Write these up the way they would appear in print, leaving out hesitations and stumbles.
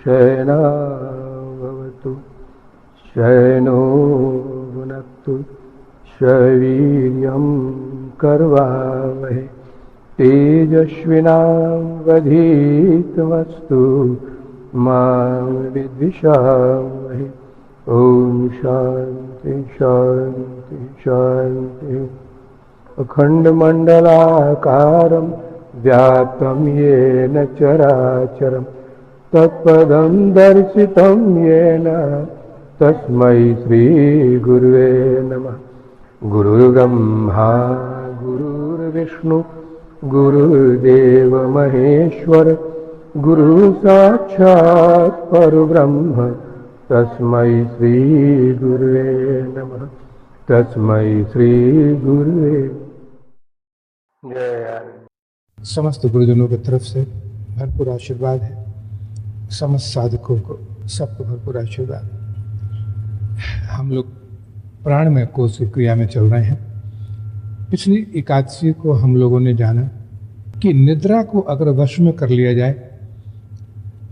शयनाभवतु शयनो भुनक्तु शवीर्यं कर्वावहै तेजस्विनावधीतमस्तु मा विद्विषावहै। ओम शांति शांति शांति। अखंडमंडलाकारं व्याप्तं येन चराचरं तत्पदं दर्शितं येन तस्मै श्री गुरुवे नमः। गुरुर्ब्रह्मा गुरुर्विष्णु गुरुर्देव महेश्वर गुरु साक्षात् परब्रह्म तस्मै श्री गुरुवे नमः। तस्मै श्री गुरुवे। जय। समस्त गुरुजनों की तरफ से भरपूर आशीर्वाद है, समस्त साधकों को सबको भरपूर आशीर्वाद। हम लोग प्राणमय कोश की क्रिया में चल रहे हैं। पिछली एकादशी को हम लोगों ने जाना कि निद्रा को अगर वश में कर लिया जाए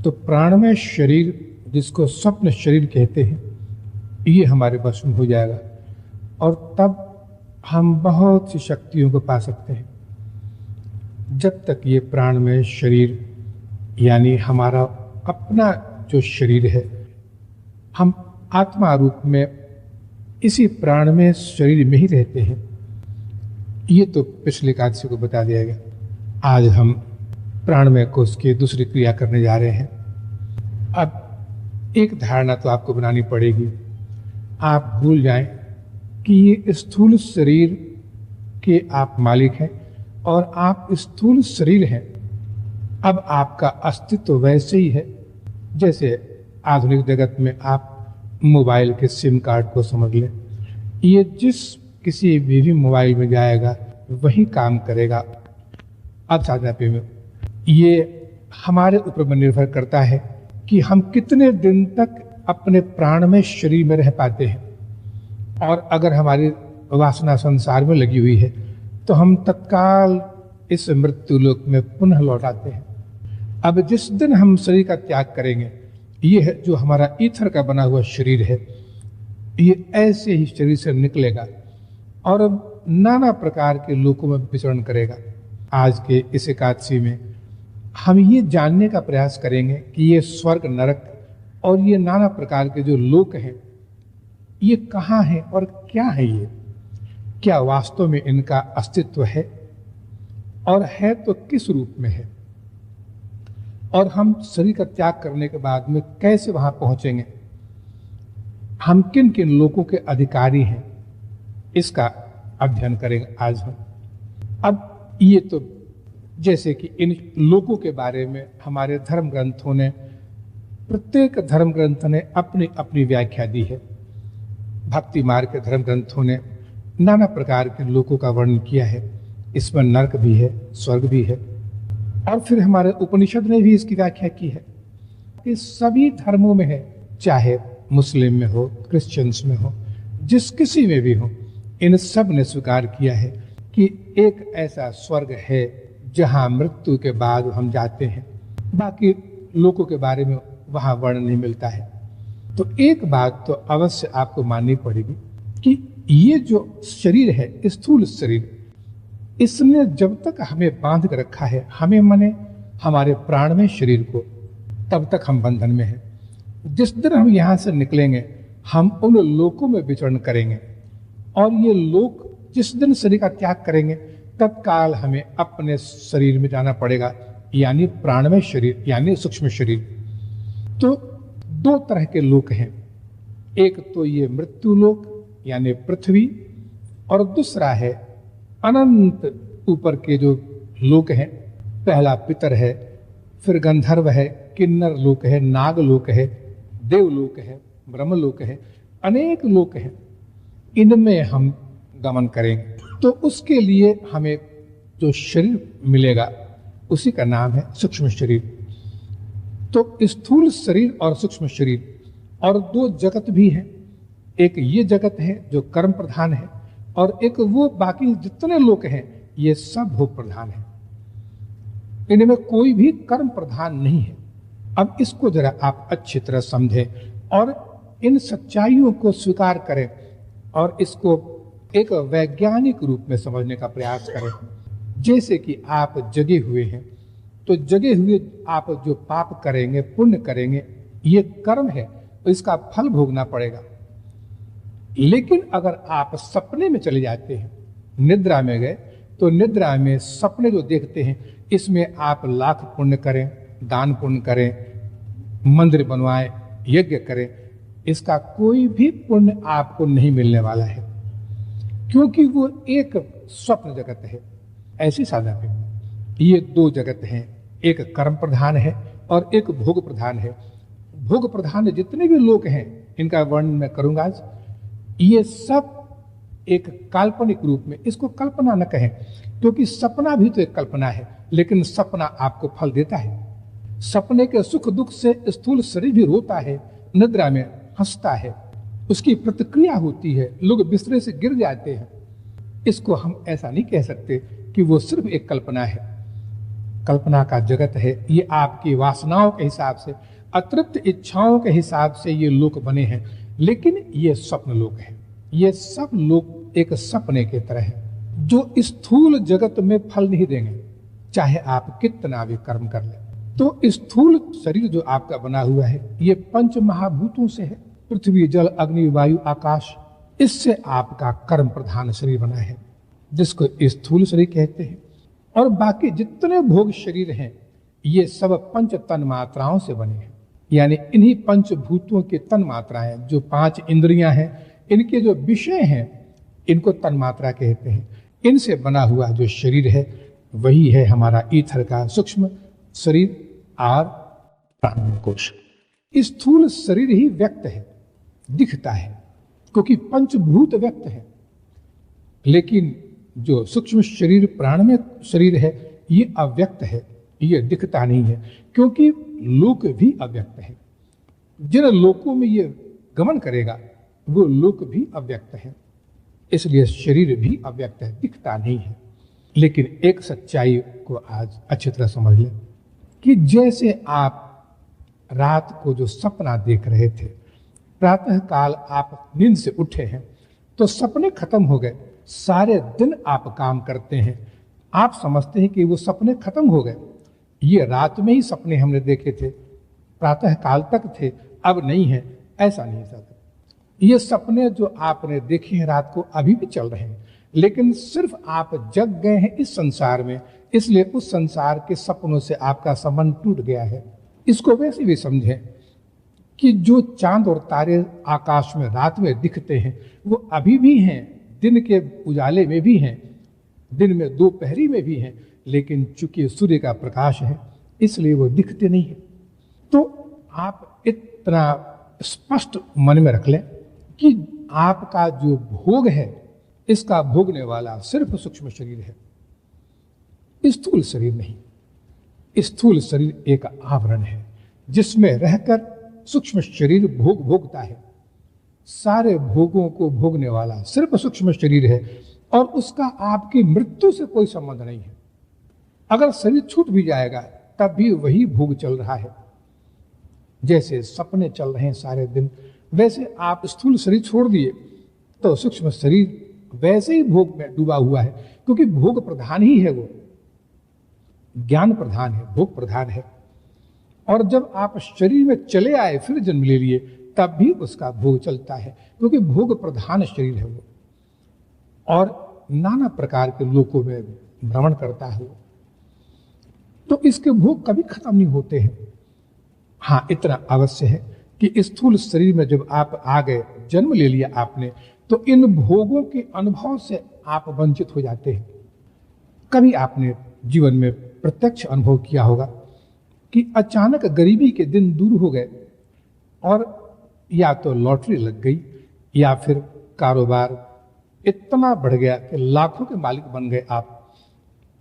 तो प्राणमय शरीर, जिसको स्वप्न शरीर कहते हैं, ये हमारे वश में हो जाएगा और तब हम बहुत सी शक्तियों को पा सकते हैं। जब तक ये प्राणमय शरीर यानी हमारा अपना जो शरीर है, हम आत्मा रूप में इसी प्राणमय शरीर में ही रहते हैं, ये तो पिछले एकादशी को बता दिया गया। आज हम प्राणमय कोश की दूसरी क्रिया करने जा रहे हैं। अब एक धारणा तो आपको बनानी पड़ेगी, आप भूल जाएं कि ये स्थूल शरीर के आप मालिक हैं और आप स्थूल शरीर हैं। अब आपका अस्तित्व वैसे ही है जैसे आधुनिक जगत में आप मोबाइल के सिम कार्ड को समझ लें। ये जिस किसी भी मोबाइल में जाएगा वही काम करेगा। अब साधना पे में ये हमारे ऊपर में निर्भर करता है कि हम कितने दिन तक अपने प्राणमय शरीर में रह पाते हैं। और अगर हमारी वासना संसार में लगी हुई है तो हम तत्काल इस मृत्यु लोक में पुनः लौट आते हैं। अब जिस दिन हम शरीर का त्याग करेंगे, ये है जो हमारा ईथर का बना हुआ शरीर है, ये ऐसे ही शरीर से निकलेगा और अब नाना प्रकार के लोकों में विचरण करेगा। आज के इस एकादशी में हम ये जानने का प्रयास करेंगे कि ये स्वर्ग नरक और ये नाना प्रकार के जो लोक हैं, ये कहाँ हैं और क्या है ये, क्या वास्तव में इनका अस्तित्व है और है तो किस रूप में है, और हम शरीर का त्याग करने के बाद में कैसे वहां पहुंचेंगे, हम किन किन लोगों के अधिकारी हैं, इसका अध्ययन करेंगे आज हम। अब ये तो जैसे कि इन लोगों के बारे में हमारे धर्म ग्रंथों ने, प्रत्येक धर्म ग्रंथ ने अपनी अपनी व्याख्या दी है। भक्ति मार्ग के धर्म ग्रंथों ने नाना प्रकार के लोकों का वर्णन किया है। इसमें नरक भी है, स्वर्ग भी है, और फिर हमारे उपनिषद ने भी इसकी व्याख्या की है। कि सभी धर्मों में है, चाहे मुस्लिम में हो, क्रिश्चियंस में हो, जिस किसी में भी हो, इन सब ने स्वीकार किया है कि एक ऐसा स्वर्ग है जहां मृत्यु के बाद हम जाते हैं। बाकी लोगों के बारे में वहां वर्णन नहीं मिलता है। तो एक बात तो अवश्य आपको माननी पड़ेगी कि ये जो शरीर है, स्थूल शरीर, इसने जब तक हमें बांध कर रखा है, हमें मने हमारे प्राणमय शरीर को, तब तक हम बंधन में हैं। जिस दिन हम यहां से निकलेंगे, हम उन लोकों में विचरण करेंगे, और ये लोक जिस दिन शरीर का त्याग करेंगे, तत्काल हमें अपने शरीर में जाना पड़ेगा, यानी प्राणमय शरीर यानी सूक्ष्म शरीर। तो दो तरह के लोक हैं, एक तो ये मृत्यु लोक यानी पृथ्वी, और दूसरा है अनंत ऊपर के जो लोक हैं। पहला पितर है, फिर गंधर्व है, किन्नर लोक है, नाग लोक है, देवलोक है, ब्रह्मलोक है, अनेक लोक हैं। इनमें हम गमन करेंगे तो उसके लिए हमें जो शरीर मिलेगा उसी का नाम है सूक्ष्म शरीर। तो स्थूल शरीर और सूक्ष्म शरीर और दो जगत भी हैं। एक ये जगत है जो कर्म प्रधान है, और एक वो बाकी जितने लोक हैं ये सब भोग प्रधान है। इनमें कोई भी कर्म प्रधान नहीं है। अब इसको जरा आप अच्छी तरह समझें और इन सच्चाइयों को स्वीकार करें और इसको एक वैज्ञानिक रूप में समझने का प्रयास करें। जैसे कि आप जगे हुए हैं, तो जगे हुए आप जो पाप करेंगे, पुण्य करेंगे, ये कर्म है, तो इसका फल भोगना पड़ेगा। लेकिन अगर आप सपने में चले जाते हैं, निद्रा में गए, तो निद्रा में सपने जो देखते हैं, इसमें आप लाख पुण्य करें, दान पुण्य करें, मंदिर बनवाएं, यज्ञ करें, इसका कोई भी पुण्य आपको नहीं मिलने वाला है, क्योंकि वो एक स्वप्न जगत है। ऐसी साधना पे ये दो जगत हैं, एक कर्म प्रधान है और एक भोग प्रधान है। भोग प्रधान जितने भी लोग हैं, इनका वर्णन मैं करूंगा आज। ये सब एक काल्पनिक रूप में, इसको कल्पना न कहें, क्योंकि सपना भी तो एक कल्पना है, लेकिन सपना आपको फल देता है। सपने के सुख दुख से स्थूल शरीर भी रोता है, निद्रा में हंसता है, उसकी प्रतिक्रिया होती है, लोग बिस्तरे से गिर जाते हैं। इसको हम ऐसा नहीं कह सकते कि वो सिर्फ एक कल्पना है। कल्पना का जगत है, ये आपकी वासनाओं के हिसाब से, अतृप्त इच्छाओं के हिसाब से ये लोक बने हैं, लेकिन ये स्वप्न लोक है। ये सब लोग एक सपने के तरह है, जो स्थूल जगत में फल नहीं देंगे, चाहे आप कितना भी कर्म कर लें। तो स्थूल शरीर जो आपका बना हुआ है, ये पंच महाभूतों से है, पृथ्वी, जल, अग्नि, वायु, आकाश। इससे आपका कर्म प्रधान शरीर बना है, जिसको स्थूल शरीर कहते हैं। और बाकी जितने भोग शरीर हैं, ये सब पंच तन मात्राओं से बने हैं, यानी इन्हीं पंचभूतों के तन मात्राएं, जो पांच इंद्रियां हैं, इनके जो विषय हैं, इनको तन मात्रा कहते हैं। इनसे बना हुआ जो शरीर है, वही है हमारा ईथर का सूक्ष्म शरीर और प्राण कोश। स्थूल शरीर ही व्यक्त है, दिखता है, क्योंकि पंचभूत व्यक्त है। लेकिन जो सूक्ष्म शरीर, प्राण में शरीर है, ये अव्यक्त है, ये दिखता नहीं है, क्योंकि लोक भी अव्यक्त है। जिन लोकों में ये गमन करेगा, वो लोक भी अव्यक्त है, इसलिए शरीर भी अव्यक्त है, दिखता नहीं है। लेकिन एक सच्चाई को आज अच्छी तरह समझ लें कि जैसे आप रात को जो सपना देख रहे थे, प्रातः काल आप नींद से उठे हैं, तो सपने खत्म हो गए, सारे दिन आप काम करते हैं, आप समझते हैं कि वो सपने खत्म हो गए, ये रात में ही सपने हमने देखे थे, प्रातः काल तक थे, अब नहीं है। ऐसा नहीं है। ये सपने जो आपने देखे हैं रात को, अभी भी चल रहे हैं, लेकिन सिर्फ आप जग गए हैं इस संसार में, इसलिए उस संसार के सपनों से आपका संबंध टूट गया है। इसको वैसे भी समझें कि जो चांद और तारे आकाश में रात में दिखते हैं, वो अभी भी हैं, दिन के उजाले में भी हैं, दिन में दोपहरी में भी हैं, लेकिन चूंकि सूर्य का प्रकाश है, इसलिए वो दिखते नहीं है। तो आप इतना स्पष्ट मन में रख लें कि आपका जो भोग है, इसका भोगने वाला सिर्फ सूक्ष्म शरीर है, स्थूल शरीर नहीं। स्थूल शरीर एक आवरण है, जिसमें रहकर सूक्ष्म शरीर भोग भोगता है। सारे भोगों को भोगने वाला सिर्फ सूक्ष्म शरीर है, और उसका आपकी मृत्यु से कोई संबंध नहीं है। अगर शरीर छूट भी जाएगा, तब भी वही भोग चल रहा है। जैसे सपने चल रहे हैं सारे दिन, वैसे आप स्थूल शरीर छोड़ दिए तो सूक्ष्म शरीर वैसे ही भोग में डूबा हुआ है, क्योंकि भोग प्रधान ही है, वो ज्ञान प्रधान है, भोग प्रधान है। और जब आप शरीर में चले आए, फिर जन्म ले लिए, तब भी उसका भोग चलता है, क्योंकि भोग प्रधान शरीर है वो, और नाना प्रकार के लोकों में भ्रमण करता है वो। तो इसके भोग कभी खत्म नहीं होते हैं। हाँ, इतना अवश्य है कि स्थूल शरीर में जब आप आ गए, जन्म ले लिया आपने, तो इन भोगों के अनुभव से आप वंचित हो जाते हैं। कभी आपने जीवन में प्रत्यक्ष अनुभव किया होगा कि अचानक गरीबी के दिन दूर हो गए, और या तो लॉटरी लग गई, या फिर कारोबार इतना बढ़ गया कि लाखों के मालिक बन गए आप।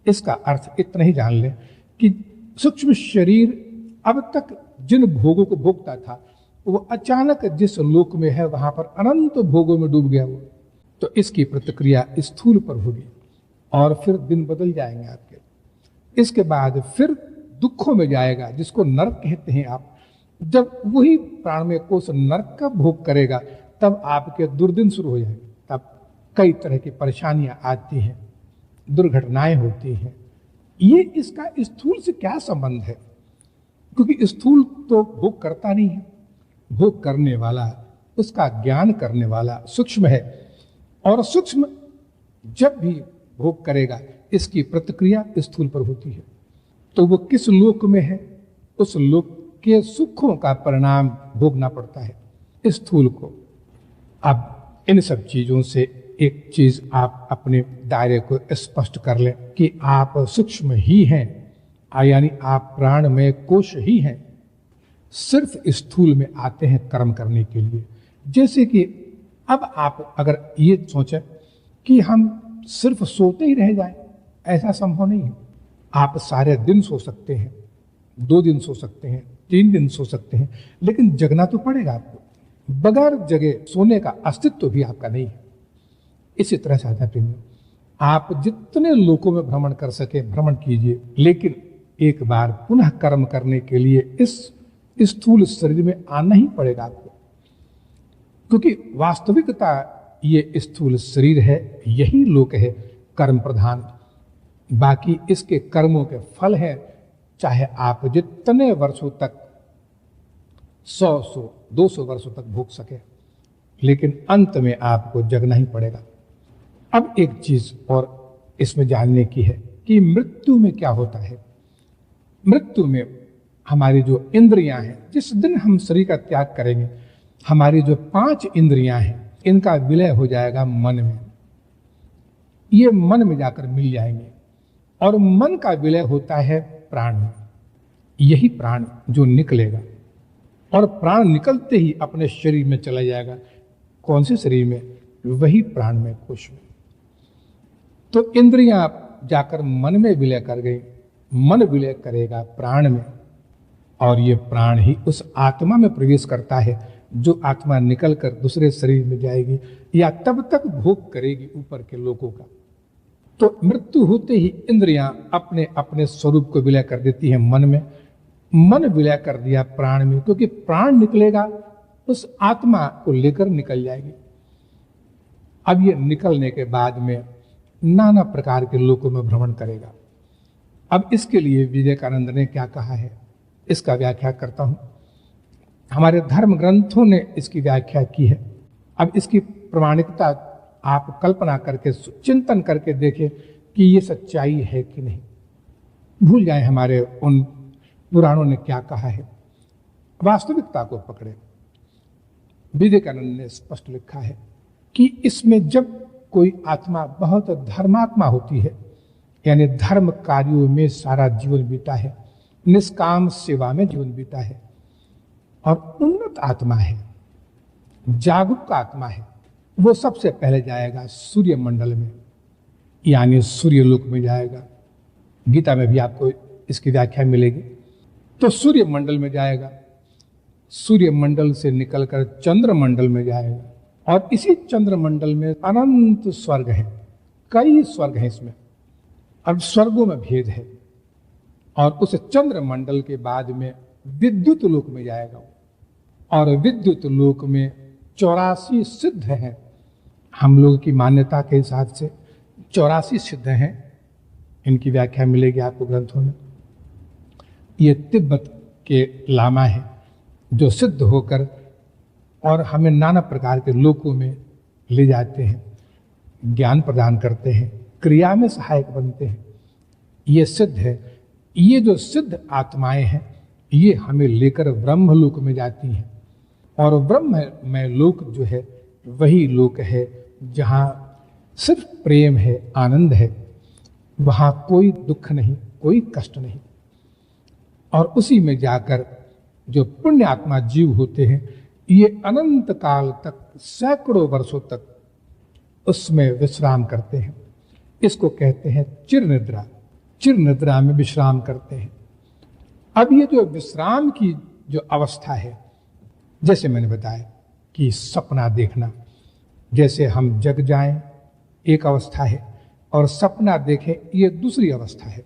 इसका अर्थ इतना ही जान लें कि सूक्ष्म शरीर अब तक जिन भोगों को भोगता था, वो अचानक जिस लोक में है, वहां पर अनंत भोगों में डूब गया वो। तो इसकी प्रतिक्रिया स्थूल पर होगी, और फिर दिन बदल जाएंगे आपके। इसके बाद फिर दुखों में जाएगा, जिसको नरक कहते हैं आप, जब वही प्राणमय कोश नरक का भोग करेगा तब आपके दुर्दिन शुरू हो जाएंगे, तब कई तरह की परेशानियां आती हैं, दुर्घटनाएं होती हैं। ये इसका स्थूल से क्या संबंध है? क्योंकि स्थूल तो भोग करता नहीं है, भोग करने वाला, उसका ज्ञान करने वाला सूक्ष्म है, और सूक्ष्म जब भी भोग करेगा इसकी प्रतिक्रिया स्थूल पर होती है। तो वो किस लोक में है, उस लोक के सुखों का परिणाम भोगना पड़ता है स्थूल को। अब इन सब चीजों से एक चीज आप अपने दायरे को स्पष्ट कर लें कि आप सूक्ष्म ही हैं, यानी आप प्राण में कोश ही हैं, सिर्फ स्थूल में आते हैं कर्म करने के लिए। जैसे कि अब आप अगर ये सोचें कि हम सिर्फ सोते ही रह जाएं, ऐसा संभव नहीं है। आप सारे दिन सो सकते हैं, 2 दिन सो सकते हैं, 3 दिन सो सकते हैं, लेकिन जगना तो पड़ेगा आपको। बगैर जगे सोने का अस्तित्व भी आपका नहीं है। इसी तरह से आता है, आप जितने लोकों में भ्रमण कर सके भ्रमण कीजिए, लेकिन एक बार पुनः कर्म करने के लिए इस स्थूल शरीर में आना ही पड़ेगा आपको, क्योंकि वास्तविकता ये स्थूल शरीर है, यही लोक है कर्म प्रधान। बाकी इसके कर्मों के फल है, चाहे आप जितने वर्षों तक 100 200 वर्षों तक भोग सके, लेकिन अंत में आपको जगना ही पड़ेगा। अब एक चीज और इसमें जानने की है कि मृत्यु में क्या होता है। मृत्यु में हमारी जो इंद्रियां हैं, जिस दिन हम शरीर का त्याग करेंगे, हमारी जो 5 इंद्रियां हैं, इनका विलय हो जाएगा मन में। ये मन में जाकर मिल जाएंगे, और मन का विलय होता है प्राण में। यही प्राण जो निकलेगा, और प्राण निकलते ही अपने शरीर में चला जाएगा। कौन से शरीर में? वही प्राण में, कोश में। तो इंद्रियां जाकर मन में विलय कर गई, मन विलय करेगा प्राण में, और ये प्राण ही उस आत्मा में प्रवेश करता है, जो आत्मा निकलकर दूसरे शरीर में जाएगी या तब तक भोग करेगी ऊपर के लोगों का। तो मृत्यु होते ही इंद्रियां अपने अपने स्वरूप को विलय कर देती हैं मन में। मन विलय कर दिया प्राण में, क्योंकि प्राण निकलेगा उस आत्मा को लेकर निकल जाएगी। अब ये निकलने के बाद में नाना प्रकार के लोकों में भ्रमण करेगा। अब इसके लिए विवेकानंद ने क्या कहा है, इसका व्याख्या करता हूं। हमारे धर्म ग्रंथों ने इसकी व्याख्या की है। अब इसकी प्रमाणिकता आप कल्पना करके, चिंतन करके देखें कि ये सच्चाई है कि नहीं। भूल जाए हमारे उन पुराणों ने क्या कहा है, वास्तविकता को पकड़े। विवेकानंद ने स्पष्ट लिखा है कि इसमें जब कोई आत्मा बहुत धर्मात्मा होती है, यानी धर्म कार्यों में सारा जीवन बीता है, निष्काम सेवा में जीवन बीता है, और उन्नत आत्मा है, जागरूक आत्मा है, वो सबसे पहले जाएगा सूर्य मंडल में, यानी सूर्यलोक में जाएगा। गीता में भी आपको इसकी व्याख्या मिलेगी। तो सूर्य मंडल में जाएगा, सूर्य मंडल से निकलकर चंद्र मंडल में जाएगा, और इसी चंद्र मंडल में अनंत स्वर्ग है, कई स्वर्ग हैं इसमें। अब स्वर्गों में भेद है, और उस चंद्र मंडल के बाद में विद्युत लोक में जाएगा, और विद्युत लोक में 84 सिद्ध हैं। हम लोग की मान्यता के हिसाब से 84 सिद्ध हैं, इनकी व्याख्या मिलेगी आपको ग्रंथों में। ये तिब्बत के लामा है, जो सिद्ध होकर और हमें नाना प्रकार के लोकों में ले जाते हैं, ज्ञान प्रदान करते हैं, क्रिया में सहायक बनते हैं। ये सिद्ध है। ये जो सिद्ध आत्माएं हैं, ये हमें लेकर ब्रह्मलोक में जाती हैं, और ब्रह्ममय लोक जो है वही लोक है जहाँ सिर्फ प्रेम है, आनंद है, वहाँ कोई दुख नहीं, कोई कष्ट नहीं। और उसी में जाकर जो पुण्य आत्मा जीव होते हैं, ये अनंत काल तक, सैकड़ों वर्षों तक उसमें विश्राम करते हैं। इसको कहते हैं चिर निद्रा। चिर निद्रा में विश्राम करते हैं। अब ये जो विश्राम की जो अवस्था है, जैसे मैंने बताया कि सपना देखना, जैसे हम जग जाएं एक अवस्था है, और सपना देखें ये दूसरी अवस्था है।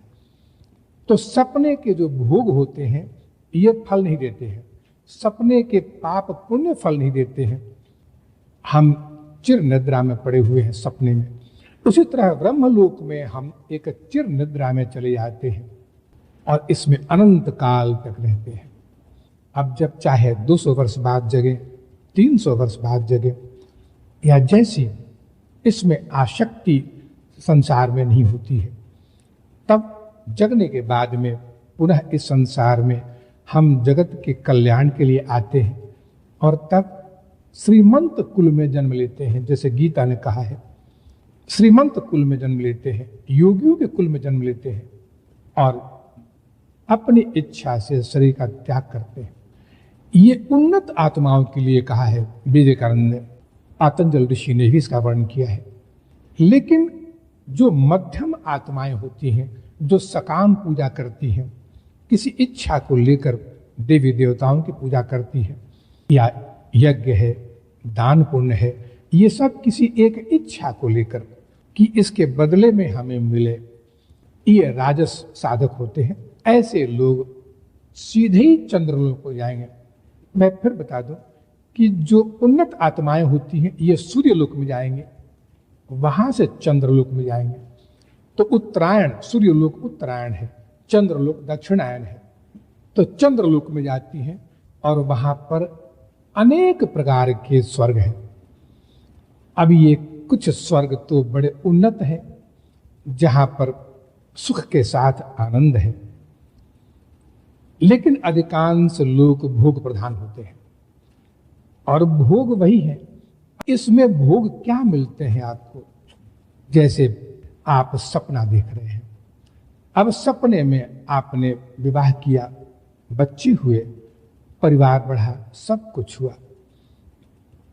तो सपने के जो भोग होते हैं ये फल नहीं देते हैं, सपने के पाप पुण्य फल नहीं देते हैं। हम चिर निद्रा में पड़े हुए हैं सपने में। उसी तरह ब्रह्मलोक में हम एक चिर निद्रा में चले जाते हैं और इसमें अनंत काल तक रहते हैं। अब जब चाहे 200 वर्ष बाद जगे, 300 वर्ष बाद जगे, या जैसी इसमें आसक्ति संसार में नहीं होती है, तब जगने के बाद में पुनः इस संसार में हम जगत के कल्याण के लिए आते हैं और तब श्रीमंत कुल में जन्म लेते हैं। जैसे गीता ने कहा है, श्रीमंत कुल में जन्म लेते हैं, योगियों के कुल में जन्म लेते हैं और अपनी इच्छा से शरीर का त्याग करते हैं। ये उन्नत आत्माओं के लिए कहा है विवेकानंद ने, पतंजलि ऋषि ने भी इसका वर्णन किया है। लेकिन जो मध्यम आत्माएं होती हैं, जो सकाम पूजा करती हैं, किसी इच्छा को लेकर देवी देवताओं की पूजा करती हैं, या यज्ञ है, दान पुण्य है, ये सब किसी एक इच्छा को लेकर कि इसके बदले में हमें मिले, ये राजस साधक होते हैं। ऐसे लोग सीधे ही चंद्रलोक को जाएंगे। मैं फिर बता दूं कि जो उन्नत आत्माएं होती हैं ये सूर्यलोक में जाएंगे, वहां से चंद्रलोक में जाएंगे। तो उत्तरायण, सूर्यलोक उत्तरायण है, चंद्रलोक दक्षिणायन है। तो चंद्रलोक में जाती हैं और वहां पर अनेक प्रकार के स्वर्ग हैं। अब ये कुछ स्वर्ग तो बड़े उन्नत हैं, जहां पर सुख के साथ आनंद है, लेकिन अधिकांश लोग भोग प्रधान होते हैं। और भोग वही है, इसमें भोग क्या मिलते हैं आपको? जैसे आप सपना देख रहे हैं, अब सपने में आपने विवाह किया, बच्चे हुए, परिवार बढ़ा, सब कुछ हुआ,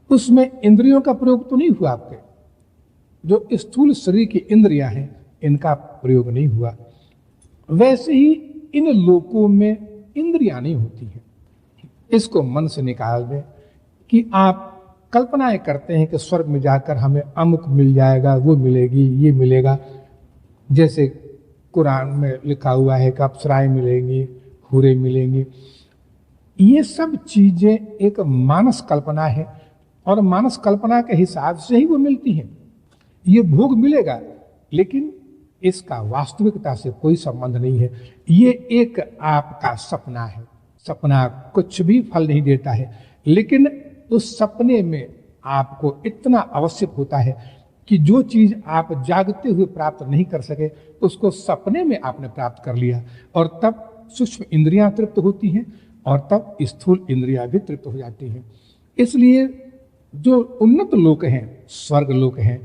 उसमें इंद्रियों का प्रयोग तो नहीं हुआ। आपके जो स्थूल शरीर की इंद्रियां हैं इनका प्रयोग नहीं हुआ। वैसे ही इन लोकों में इंद्रियां नहीं होती हैं। इसको मन से निकाल दें कि आप कल्पनाएं करते हैं कि स्वर्ग में जाकर हमें अमुक मिल जाएगा, वो मिलेगी, ये मिलेगा। जैसे कुरान में लिखा हुआ है कि अप्सराएं मिलेंगी, हूरें मिलेंगी। ये सब चीजें एक मानस कल्पना है और मानस कल्पना के हिसाब से ही वो मिलती हैं। ये भोग मिलेगा, लेकिन इसका वास्तविकता से कोई संबंध नहीं है। ये एक आपका सपना है। सपना कुछ भी फल नहीं देता है, लेकिन उस सपने में आपको इतना आवश्यक होता है कि जो चीज आप जागते हुए प्राप्त नहीं कर सके, उसको सपने में आपने प्राप्त कर लिया, और तब सूक्ष्म इंद्रियां तृप्त होती हैं और तब स्थूल इंद्रियां भी तृप्त हो जाती हैं। इसलिए जो उन्नत लोक हैं, स्वर्ग लोक हैं,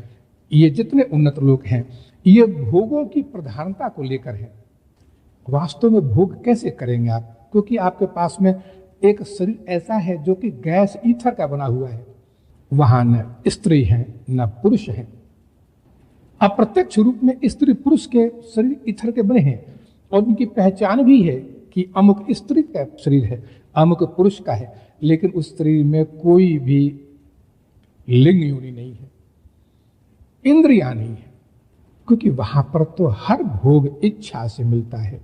ये जितने उन्नत लोक हैं, ये भोगों की प्रधानता को लेकर है। वास्तव में भोग कैसे करेंगे आप? क्योंकि आपके पास में एक शरीर ऐसा है जो कि गैस ईथर का बना हुआ है। वहां न स्त्री है न पुरुष है। अप्रत्यक्ष रूप में स्त्री पुरुष के शरीर ईथर के बने हैं और उनकी पहचान भी है कि अमुक स्त्री का शरीर है, अमुक पुरुष का है, लेकिन उस शरीर में कोई भी लिंग योनि नहीं है, इंद्रियां नहीं है, क्योंकि वहां पर तो हर भोग इच्छा से मिलता है,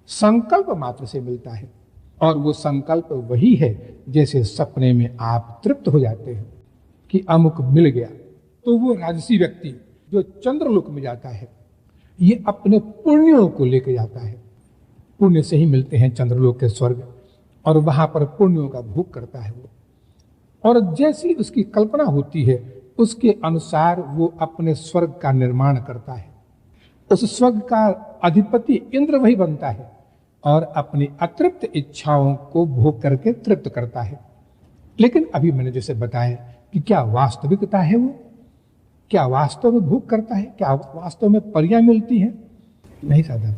संकल्प मात्र से मिलता है। और वो संकल्प वही है जैसे सपने में आप तृप्त हो जाते हैं कि अमुक मिल गया। तो वो राजसी व्यक्ति जो चंद्रलोक में जाता है, ये अपने पुण्यों को लेकर जाता है। पुण्य से ही मिलते हैं चंद्रलोक के स्वर्ग, और वहां पर पुण्यों का भोग करता है वो। और जैसी उसकी कल्पना होती है उसके अनुसार वो अपने स्वर्ग का निर्माण करता है। उस स्वर्ग का अधिपति इंद्र वही बनता है और अपनी अतृप्त इच्छाओं को भोग करके तृप्त करता है। लेकिन अभी मैंने जैसे बताया कि क्या वास्तविकता है वो? क्या वास्तव में भोग करता है? क्या वास्तव में परियां मिलती हैं? नहीं साधक,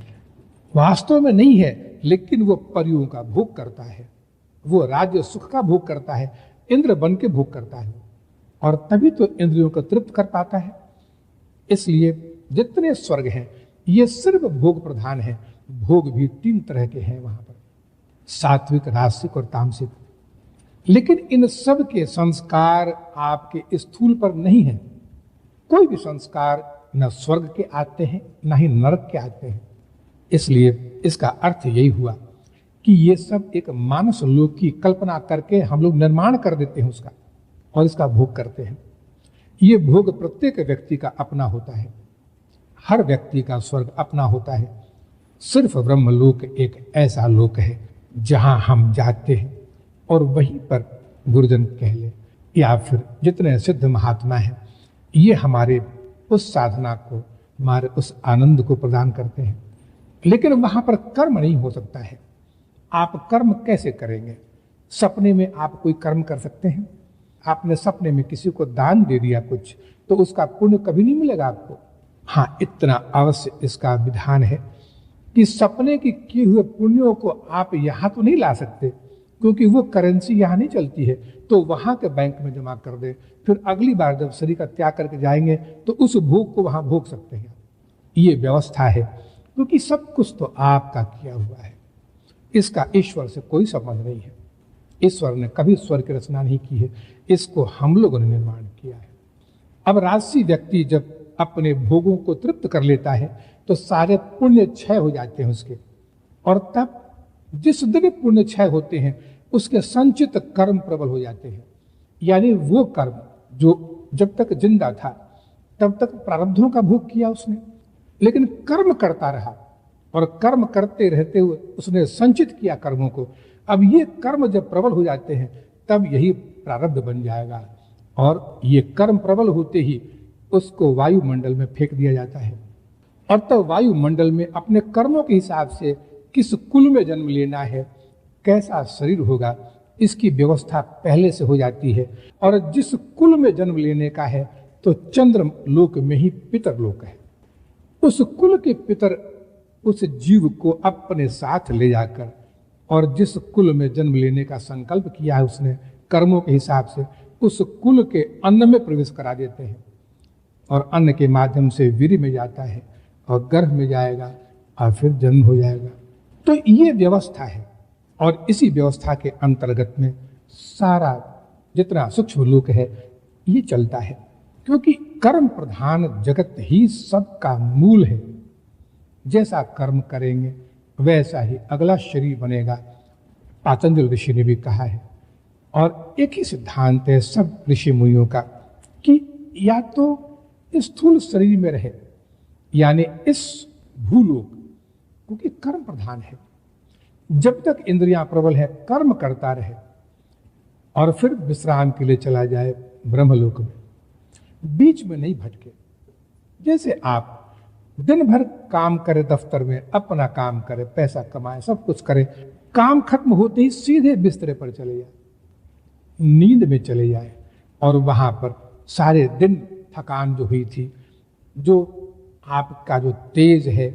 वास्तव में नहीं है, लेकिन वो परियों का भोग करता है, वो राज्य सुख का भोग करता है, इंद्र बन के भोग करता है, और तभी तो इंद्रियों को तृप्त कर पाता है। इसलिए जितने स्वर्ग हैं ये सिर्फ भोग प्रधान है। भोग भी 3 तरह के हैं वहां पर, सात्विक, राजसिक और तामसिक। लेकिन इन सब के संस्कार आपके स्थूल पर नहीं है। कोई भी संस्कार न स्वर्ग के आते हैं न ही नरक के आते हैं। इसलिए इसका अर्थ यही हुआ कि ये सब एक मानस लोक की कल्पना करके हम लोग निर्माण कर देते हैं उसका, और इसका भोग करते हैं। ये भोग प्रत्येक व्यक्ति का अपना होता है, हर व्यक्ति का स्वर्ग अपना होता है। सिर्फ ब्रह्मलोक एक ऐसा लोक है जहां हम जाते हैं और वहीं पर गुरुजन कह ले या फिर जितने सिद्ध महात्मा हैं, ये हमारे उस साधना को, हमारे उस आनंद को प्रदान करते हैं। लेकिन वहां पर कर्म नहीं हो सकता है। आप कर्म कैसे करेंगे? सपने में आप कोई कर्म कर सकते हैं? आपने सपने में किसी को दान दे दिया कुछ, तो उसका पुण्य कभी नहीं मिलेगा आपको। हाँ, इतना अवश्य इसका विधान है कि सपने की किए हुए पुण्यों को आप यहां तो नहीं ला सकते, क्योंकि वो करेंसी यहां नहीं चलती है, तो वहां के बैंक में जमा कर दे, फिर अगली बार जब शरीर का त्याग करके जाएंगे तो उस भोग को वहां भोग सकते हैं। ये व्यवस्था है, क्योंकि सब कुछ तो आपका किया हुआ है, इसका ईश्वर से कोई संबंध नहीं है। ईश्वर ने कभी स्वर्ग की रचना नहीं की है, इसको हम लोगों ने निर्माण किया है। अब राजसी व्यक्ति जब अपने भोगों को तृप्त कर लेता है तो सारे पुण्य क्षय हो जाते हैं उसके, और तब जिस दिन पुण्य क्षय होते हैं उसके संचित कर्म प्रबल हो जाते हैं। यानी वो कर्म जो जब तक जिंदा था तब तक प्रारब्धों का भोग किया उसने, लेकिन कर्म करता रहा और कर्म करते रहते हुए उसने संचित किया कर्मों को। अब ये कर्म जब प्रबल हो जाते हैं तब यही प्रारब्ध बन जाएगा, और ये कर्म प्रबल होते ही उसको वायुमंडल में फेंक दिया जाता है। और तब वायुमंडल में अपने कर्मों के हिसाब से किस कुल में जन्म लेना है, कैसा शरीर होगा, इसकी व्यवस्था पहले से हो जाती है। और जिस कुल में जन्म लेने का है तो चंद्र लोक में ही पितर लोक है। उस कुल के पितर उस जीव को अपने साथ ले जाकर, और जिस कुल में जन्म लेने का संकल्प किया है उसने कर्मों के हिसाब से, उस कुल के अन्न में प्रवेश करा देते हैं, और अन्न के माध्यम से वीर्य में जाता है और गर्भ में जाएगा और फिर जन्म हो जाएगा। तो ये व्यवस्था है, और इसी व्यवस्था के अंतर्गत में सारा जितना सूक्ष्म लोक है ये चलता है, क्योंकि कर्म प्रधान जगत ही सबका मूल है। जैसा कर्म करेंगे वैसा ही अगला शरीर बनेगा, पातंजल ऋषि ने भी कहा है। और एक ही सिद्धांत है सब ऋषि मुनियों का कि या तो स्थूल शरीर में रहे, यानी इस भूलोक, क्योंकि कर्म प्रधान है, जब तक इंद्रियां प्रबल है कर्म करता रहे, और फिर विश्राम के लिए चला जाए ब्रह्मलोक में, बीच में नहीं भटके। जैसे आप दिन भर काम करे, दफ्तर में अपना काम करे, पैसा कमाए, सब कुछ करे, काम खत्म होते ही सीधे बिस्तरे पर चले जाए, नींद में चले जाए, और वहां पर सारे दिन थकान जो हुई थी, जो आपका जो तेज है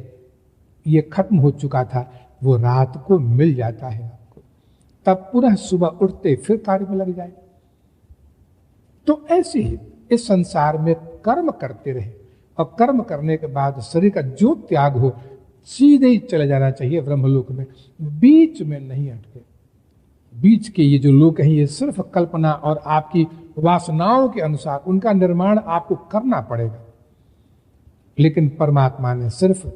ये खत्म हो चुका था, वो रात को मिल जाता है आपको, तब पुनः सुबह उठते फिर कार्य में लग जाए। तो ऐसे ही इस संसार में कर्म करते रहे, और कर्म करने के बाद शरीर का जो त्याग हो सीधे ही चले जाना चाहिए ब्रह्मलोक में, बीच में नहीं अटके। बीच के ये जो लोक हैं ये सिर्फ कल्पना और आपकी वासनाओं के अनुसार उनका निर्माण आपको करना पड़ेगा। लेकिन परमात्मा ने सिर्फ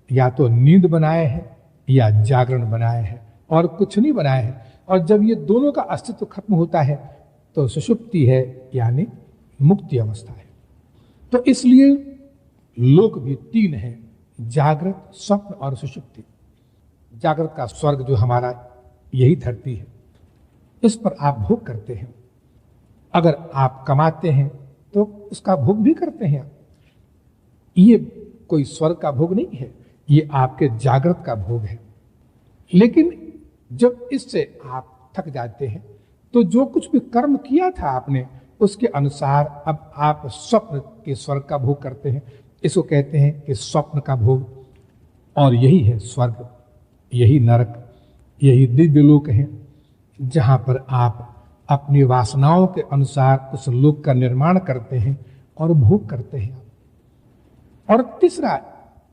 या तो नींद बनाए है या जागरण बनाए है, और कुछ नहीं बनाए है। और जब ये दोनों का अस्तित्व खत्म होता है तो सुषुप्ति है, यानी मुक्ति अवस्था है। तो इसलिए लोक भी तीन है, जागृत, स्वप्न और सुषुप्ति। जागृत का स्वर्ग जो हमारा यही धरती है, इस पर आप भोग करते हैं। अगर आप कमाते हैं तो उसका भोग भी करते हैं। ये कोई स्वर्ग का भोग नहीं है, ये आपके जागृत का भोग है। लेकिन जब इससे आप थक जाते हैं तो जो कुछ भी कर्म किया था आपने उसके अनुसार अब आप स्वप्न के स्वर्ग का भोग करते हैं। इसको कहते हैं कि स्वप्न का भोग, और यही है स्वर्ग, यही नरक, यही दिव्य लोक है, जहां पर आप अपनी वासनाओं के अनुसार उस लोक का निर्माण करते हैं और भोग करते हैं। और तीसरा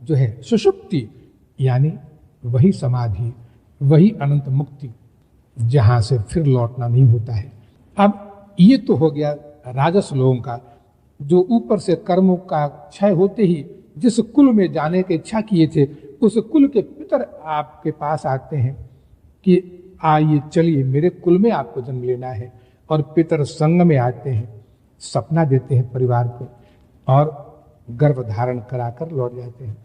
जो है सुषुप्ति, यानी वही समाधि, वही अनंत मुक्ति, जहां से फिर लौटना नहीं होता है। अब ये तो हो गया राजस लोगों का, जो ऊपर से कर्मों का क्षय होते ही जिस कुल में जाने की इच्छा किए थे उस कुल के पितर आपके पास आते हैं कि आइए चलिए मेरे कुल में आपको जन्म लेना है, और पितर संग में आते हैं, सपना देते हैं परिवार को और गर्भ धारण कराकर लौट जाते हैं।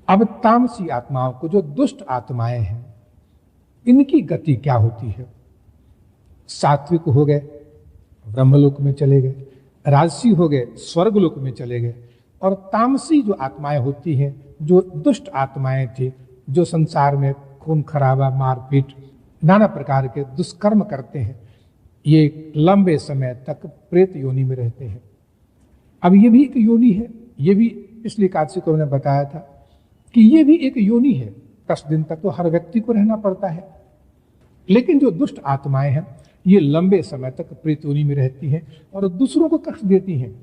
अब तामसी आत्माओं को, जो दुष्ट आत्माएं हैं, इनकी गति क्या होती है? सात्विक हो गए ब्रह्मलोक में चले गए, राजसी हो गए स्वर्गलोक में चले गए, और तामसी जो आत्माएं होती हैं, जो दुष्ट आत्माएं थी, जो संसार में खून खराबा, मारपीट, नाना प्रकार के दुष्कर्म करते हैं, ये लंबे समय तक प्रेत योनि में रहते हैं। अब ये भी एक योनि है, ये भी पिछली एकादशी को मैंने बताया था कि ये भी एक योनि है। 10 दिन तक तो हर व्यक्ति को रहना पड़ता है, लेकिन जो दुष्ट आत्माएं हैं ये लंबे समय तक प्रेत योनि में रहती हैं और दूसरों को कष्ट देती हैं,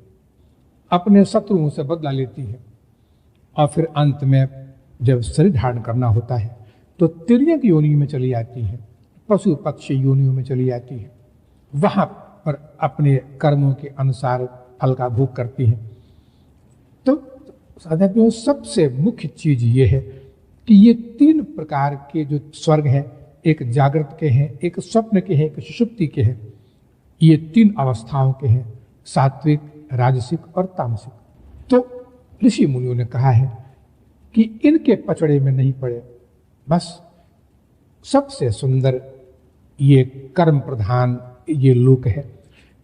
अपने शत्रुओं से बदला लेती हैं, और फिर अंत में जब शरीर धारण करना होता है तो तिर्यक योनि में चली जाती हैं, पशु पक्षी योनियों में चली जाती हैं, वहां पर अपने कर्मों के अनुसार फल का भोग करती हैं। तो साधक सबसे मुख्य चीज ये है कि ये 3 प्रकार के जो स्वर्ग हैं, एक जागृत के हैं, एक स्वप्न के हैं, एक सुषुप्ति के हैं, ये 3 अवस्थाओं के हैं, सात्विक, राजसिक और तामसिक। तो ऋषि मुनियों ने कहा है कि इनके पचड़े में नहीं पड़े, बस सबसे सुंदर ये कर्म प्रधान ये लोक है,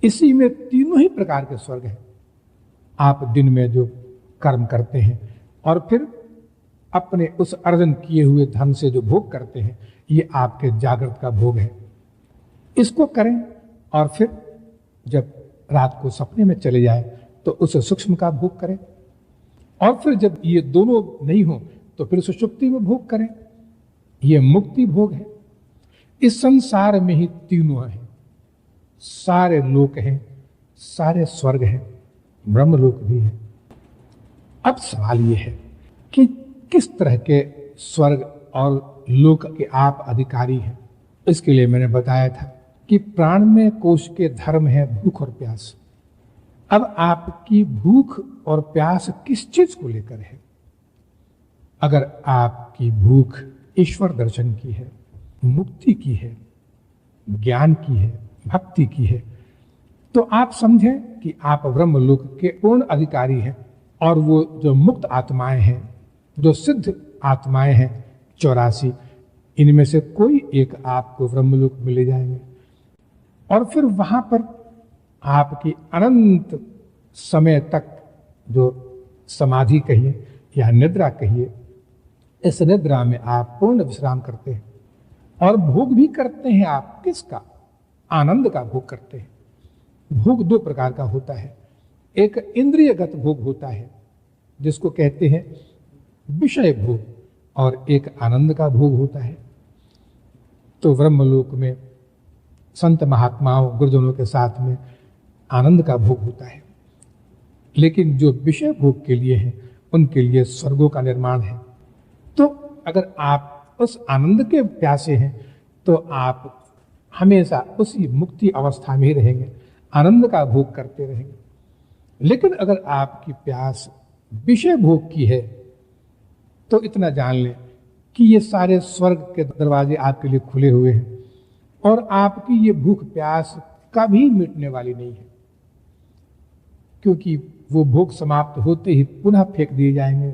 इसी में तीनों ही प्रकार के स्वर्ग हैं। आप दिन में जो कर्म करते हैं और फिर अपने उस अर्जन किए हुए धन से जो भोग करते हैं, ये आपके जागृत का भोग है, इसको करें। और फिर जब रात को सपने में चले जाए तो उस सूक्ष्म का भोग करें, और फिर जब ये दोनों नहीं हो तो फिर सुषुप्ति में भोग करें। ये मुक्ति भोग है। इस संसार में ही तीनों हैं, सारे लोक हैं, सारे स्वर्ग हैं, ब्रह्मलोक भी है। अब सवाल ये है कि किस तरह के स्वर्ग और लोक के आप अधिकारी हैं। इसके लिए मैंने बताया था कि प्राण में कोश के धर्म है भूख और प्यास। अब आपकी भूख और प्यास किस चीज को लेकर है? अगर आपकी भूख ईश्वर दर्शन की है, मुक्ति की है, ज्ञान की है, भक्ति की है, तो आप समझें कि आप ब्रह्मलोक के पूर्ण अधिकारी हैं। और वो जो मुक्त आत्माएं हैं, जो सिद्ध आत्माएं हैं 84, इनमें से कोई एक आपको ब्रह्मलोक में ले जाएंगे, और फिर वहां पर आपकी अनंत समय तक जो समाधि कहिए या निद्रा कहिए, इस निद्रा में आप पूर्ण विश्राम करते हैं और भोग भी करते हैं। आप किसका? आनंद का भोग करते हैं। भोग 2 प्रकार का होता है, एक इंद्रियगत भोग होता है जिसको कहते हैं विषय भोग, और एक आनंद का भोग होता है। तो ब्रह्मलोक में संत महात्माओं गुरुजनों के साथ में आनंद का भोग होता है, लेकिन जो विषय भोग के लिए हैं उनके लिए स्वर्गों का निर्माण है। तो अगर आप उस आनंद के प्यासे हैं तो आप हमेशा उसी मुक्ति अवस्था में ही रहेंगे, आनंद का भोग करते रहेंगे। लेकिन अगर आपकी प्यास विषय भोग की है तो इतना जान लें कि ये सारे स्वर्ग के दरवाजे आपके लिए खुले हुए हैं, और आपकी ये भूख प्यास कभी मिटने वाली नहीं है, क्योंकि वो भोग समाप्त होते ही पुनः फेंक दिए जाएंगे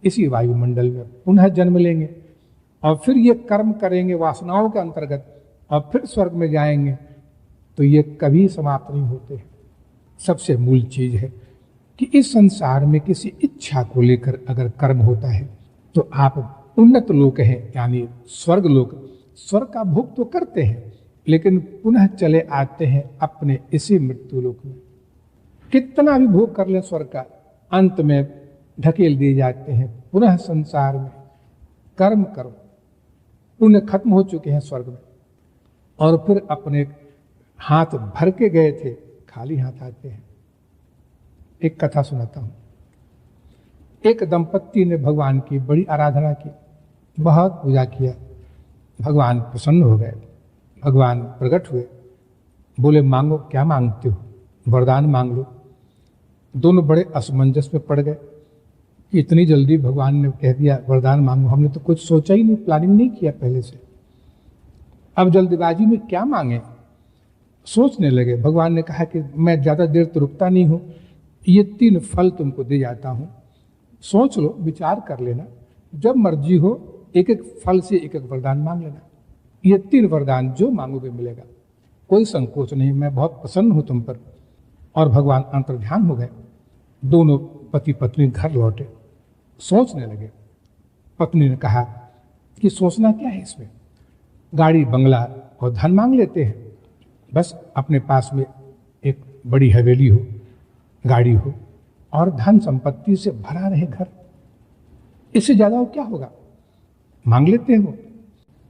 इसी वायुमंडल में, पुनः जन्म लेंगे और फिर ये कर्म करेंगे वासनाओं के अंतर्गत और फिर स्वर्ग में जाएंगे। तो ये कभी समाप्त नहीं होते हैं। सबसे मूल चीज है कि इस संसार में किसी इच्छा को लेकर अगर कर्म होता है तो आप उन्नत लोक हैं, यानी स्वर्ग लोक, स्वर्ग का भोग तो करते हैं, लेकिन पुनः चले आते हैं अपने इसी मृत्यु लोक में। कितना भी भोग कर ले स्वर्ग का, अंत में ढकेल दिए जाते हैं पुनः संसार में। कर्म करो, पुण्य खत्म हो चुके हैं स्वर्ग में, और फिर अपने हाथ भर के गए थे खाली हाथ आते हैं। एक कथा सुनाता हूं। एक दंपत्ति ने भगवान की बड़ी आराधना की, बहुत पूजा किया, भगवान प्रसन्न हो गए, भगवान प्रकट हुए, बोले मांगो, क्या मांगते हो, वरदान मांग लो। दोनों बड़े असमंजस में पड़ गए। कि इतनी जल्दी भगवान ने कह दिया वरदान मांगो, हमने तो कुछ सोचा ही नहीं, प्लानिंग नहीं किया पहले से, अब जल्दबाजी में क्या मांगे। सोचने लगे। भगवान ने कहा कि मैं ज़्यादा देर तो रुकता नहीं हूँ, ये 3 फल तुमको दे जाता हूँ, सोच लो, विचार कर लेना, जब मर्जी हो एक एक फल से एक एक वरदान मांग लेना। ये 3 वरदान जो मांगोगे मिलेगा, कोई संकोच नहीं, मैं बहुत प्रसन्न हूँ तुम पर। और भगवान अंतर्ध्यान हो गए। दोनों पति पत्नी घर लौटे, सोचने लगे। पत्नी ने कहा कि सोचना क्या है इसमें, गाड़ी बंगला और धन मांग लेते हैं, बस अपने पास में एक बड़ी हवेली हो, गाड़ी हो और धन संपत्ति से भरा रहे घर, इससे ज्यादा क्या होगा, मांग लेते हैं वो।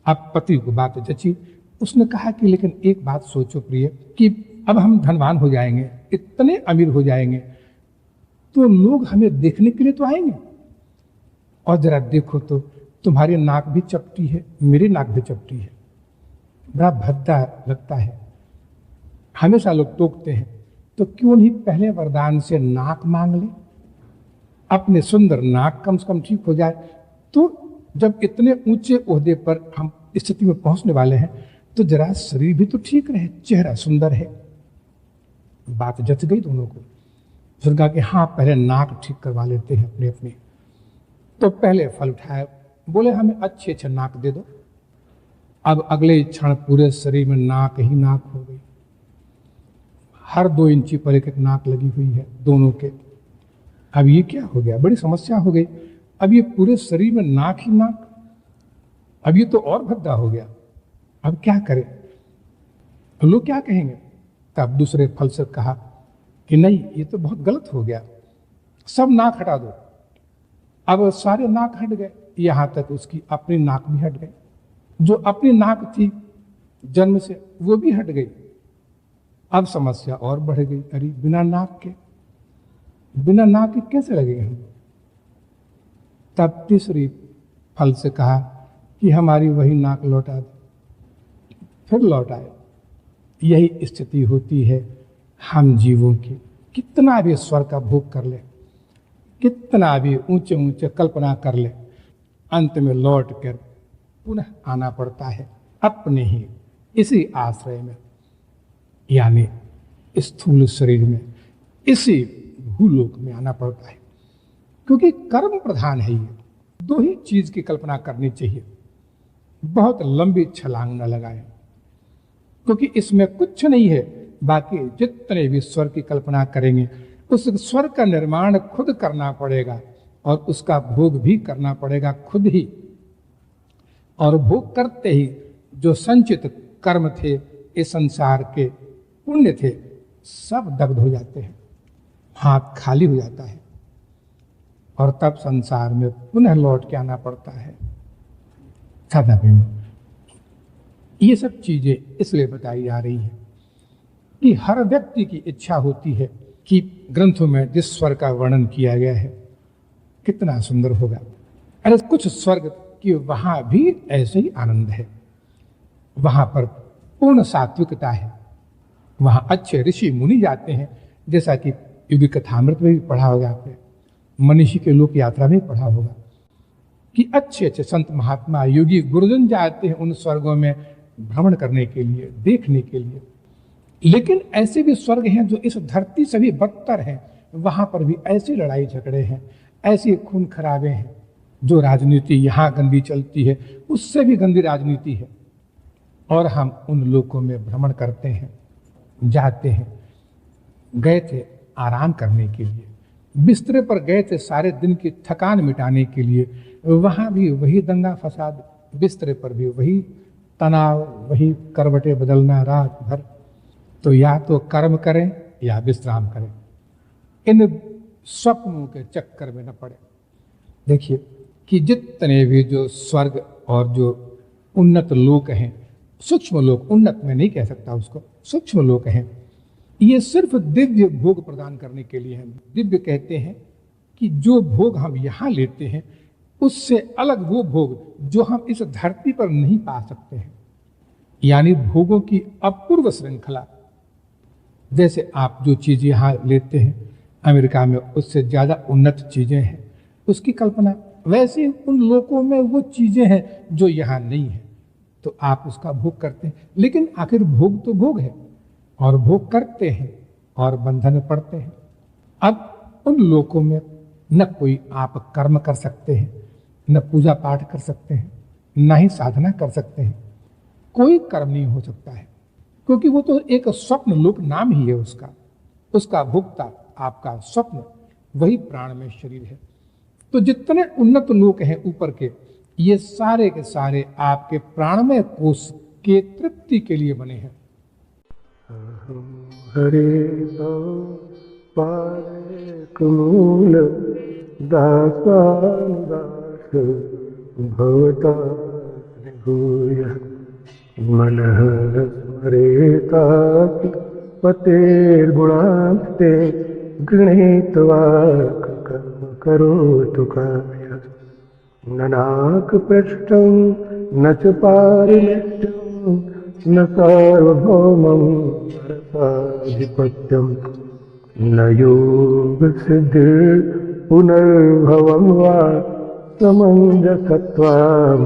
अब पति को बात जची। उसने कहा कि लेकिन एक बात सोचो प्रिय, कि अब हम धनवान हो जाएंगे, इतने अमीर हो जाएंगे, तो लोग हमें देखने के लिए तो आएंगे, और जरा देखो तो तुम्हारी नाक भी चपटी है, मेरी नाक भी चपटी है, बड़ा भद्दा लगता है, हमेशा लोग टोकते हैं, तो क्यों नहीं पहले वरदान से नाक मांग ले, अपने सुंदर नाक कम से कम ठीक हो जाए, तो जब इतने ऊंचे ओहदे पर हम स्थिति में पहुंचने वाले हैं तो जरा शरीर भी तो ठीक रहे, चेहरा सुंदर है। बात जच गई दोनों को। फिर कहा कि हाँ पहले नाक ठीक करवा लेते हैं अपने अपने। तो पहले फल उठाए, बोले हमें अच्छे अच्छे नाक दे दो। अब अगले क्षण पूरे शरीर में नाक ही नाक हो गई, हर 2 इंची पर एक एक नाक लगी हुई है दोनों के। अब ये क्या हो गया, बड़ी समस्या हो गई। अब ये पूरे शरीर में नाक ही नाक, अब ये तो और भद्दा हो गया, अब क्या करें, लोग क्या कहेंगे। तब दूसरे फल से कहा कि नहीं ये तो बहुत गलत हो गया, सब नाक हटा दो। अब सारे नाक हट गए, यहां तक उसकी अपनी नाक भी हट गई, जो अपनी नाक थी जन्म से वो भी हट गई। अब समस्या और बढ़ गई, अरे बिना नाक के कैसे लगेंगे हम। तब तीसरी फल से कहा कि हमारी वही नाक लौटा दे, फिर लौटाए। यही स्थिति होती है हम जीवों की। कितना भी स्वर का भोग कर ले, कितना भी ऊंचे ऊंचे कल्पना कर ले, अंत में लौट कर पुनः आना पड़ता है अपने ही इसी आश्रय में, यानी स्थूल शरीर में, इसी भूलोक में आना पड़ता है। क्योंकि कर्म प्रधान है ये, 2 ही चीज की कल्पना करनी चाहिए, बहुत लंबी छलांग न लगाए, क्योंकि इसमें कुछ नहीं है। बाकी जितने भी स्वर की कल्पना करेंगे उस स्वर का निर्माण खुद करना पड़ेगा और उसका भोग भी करना पड़ेगा खुद ही। और भोग करते ही जो संचित कर्म थे, इस संसार के पुण्य थे, सब दग्ध हो जाते हैं, हाथ खाली हो जाता है और तब संसार में पुनः लौट के आना पड़ता है। साधना प्रेम, ये सब चीजें इसलिए बताई जा रही है कि हर व्यक्ति की इच्छा होती है कि ग्रंथों में जिस स्वर का वर्णन किया गया है कितना सुंदर होगा। अरे कुछ स्वर्ग की वहां भी ऐसे ही आनंद है, वहां पर पूर्ण सात्विकता है, वहां अच्छे ऋषि मुनि जाते हैं, जैसा कि युगी कथामृत में भी पढ़ा होगा आपने, मनीषी के लोक यात्रा में पढ़ा होगा कि अच्छे अच्छे संत महात्मा योगी गुरुजन जाते हैं उन स्वर्गों में भ्रमण करने के लिए, देखने के लिए। लेकिन ऐसे भी स्वर्ग हैं जो इस धरती से भी बदतर हैं, वहां पर भी ऐसी लड़ाई झगड़े हैं, ऐसी खून खराबे हैं। जो राजनीति यहाँ गंदी चलती है उससे भी गंदी राजनीति है, और हम उन लोगों में भ्रमण करते हैं, जाते हैं। गए थे आराम करने के लिए, बिस्तरे पर गए थे सारे दिन की थकान मिटाने के लिए, वहां भी वही दंगा फसाद, बिस्तरे पर भी वही तनाव, वही करवटे बदलना रात भर। तो या तो कर्म करें या विश्राम करें, इन स्वप्नों के चक्कर में न पड़े। देखिए कि जितने भी जो स्वर्ग और जो उन्नत लोक हैं, सूक्ष्म लोक, उन्नत में नहीं कह सकता उसको, सूक्ष्म लोक हैं, ये सिर्फ दिव्य भोग प्रदान करने के लिए हैं। दिव्य कहते हैं कि जो भोग हम यहाँ लेते हैं उससे अलग वो भोग जो हम इस धरती पर नहीं पा सकते हैं, यानी भोगों की अपूर्व श्रृंखला। जैसे आप जो चीज यहाँ लेते हैं अमेरिका में उससे ज्यादा उन्नत चीजें हैं, उसकी कल्पना। वैसे उन लोकों में वो चीजें हैं जो यहाँ नहीं है, तो आप उसका भोग करते हैं। लेकिन आखिर भोग तो भोग है, और भोग करते हैं और बंधन में पड़ते हैं। अब उन लोकों में न कोई आप कर्म कर सकते हैं, न पूजा पाठ कर सकते हैं, न ही साधना कर सकते हैं। कोई कर्म नहीं हो सकता है, क्योंकि वो तो एक स्वप्न लोक नाम ही है उसका। उसका भोक्ता आपका स्वप्न, वही प्राण में शरीर है। तो जितने उन्नत लोक हैं ऊपर के, ये सारे के सारे आपके प्राणमय कोष के तृप्ति के लिए बने हैं। हरे पादकमूल दासानुदास भवता भूय मनः स्मरेतात् पतेर्गुणास्ते गृहीत्वा कर्म करोतु काय ननाकपृष्ठं न च पारिनिष्ठं न सार्वभौमं नरकाधिपत्यं न योगसिद्धिर्पुनर्भवं वा समञ्जसत्वां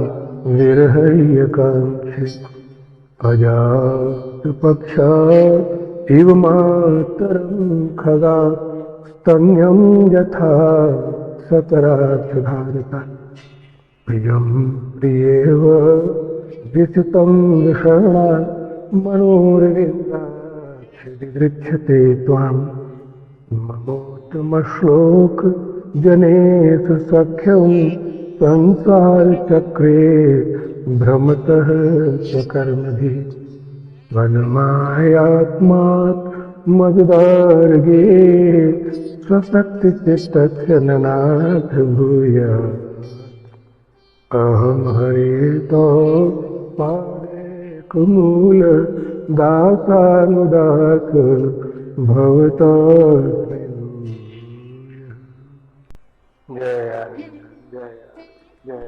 विरहय्यकाङ्क्षे अजातपक्षात् इव मातरं खगा स्तन्यं यथा सतराक्षधारता प्रियं प्रियेव विसितं विषणा मनोर्विन्दाक्षिदृच्छते त्वां ममोत्तमश्लोक जनेषु सख्यं संसारचक्रे भ्रमतः स्वकर्मभिः वनमायात्मात् मददार्गे स्वशक्तिचित्तस्य ननाथ भूयात् अहं हरितो पादेकमूल दासानुदास भवता जय जय जय